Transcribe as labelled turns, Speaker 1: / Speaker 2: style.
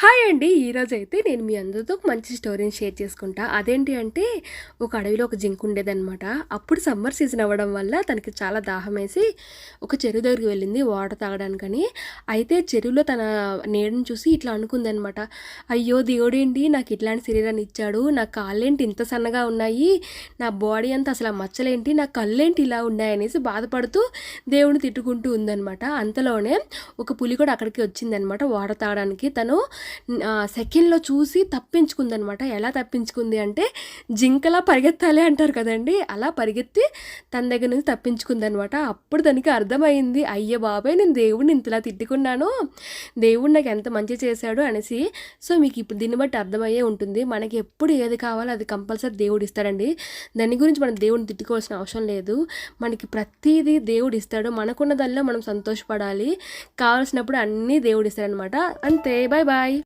Speaker 1: Hi అండి. ఈరోజైతే నేను మీ అందరితో ఒక మంచి స్టోరీని షేర్ చేసుకుంటా. అదేంటి అంటే ఒక అడవిలో ఒక జింక ఉండేదనమాట. అప్పుడు సమ్మర్ సీజన్ అవ్వడం వల్ల తనకి చాలా దాహమేసి ఒక చెరువు దగ్గరికి వెళ్ళింది వాటర్ తాగడానికని. అయితే చెరువులో తన నీడని చూసి ఇట్లా అనుకుందనమాట. అయ్యో దేవుడేంటి నాకు ఇట్లాంటి శరీరాన్ని ఇచ్చాడు, నా కాళ్ళేంటి ఇంత సన్నగా ఉన్నాయి, నా బాడీ అంతా అసలు ఆ మచ్చలేంటి, నా కళ్ళేంటి ఇలా ఉన్నాయనేసి బాధపడుతూ దేవుడిని తిట్టుకుంటూ ఉందనమాట. అంతలోనే ఒక పులి కూడా అక్కడికి వచ్చిందనమాట వాటర్ తాగడానికి. తను సెకండ్‌లో చూసి తప్పించుకుందనమాట. ఎలా తప్పించుకుంది అంటే, జింకలా పరిగెత్తాలి అంటారు కదండీ! అలా పరిగెత్తి తన దగ్గర నుంచి తప్పించుకుందనమాట. అప్పుడు తనకి అర్థమైంది, అయ్య బాబోయ్! నేను దేవుడిని ఇంతలా తిట్టుకున్నాను, దేవుడు నాకు ఎంత మంచి చేశాడు అనేసి. సో, మీకు ఇప్పుడు దీన్ని బట్టి అర్థమయ్యే ఉంటుంది. మనకి ఎప్పుడు ఏది కావాలో అది కంపల్సరీ దేవుడు ఇస్తాడండి. దాని గురించి మనం దేవుడిని తిట్టుకోవాల్సిన అవసరం లేదు. మనకి ప్రతీదీ దేవుడు ఇస్తాడు. మనకున్న దానిలో మనం సంతోషపడాలి. కావాల్సినప్పుడు అన్నీ దేవుడు ఇస్తాడనమాట. అంతే. Bye bye.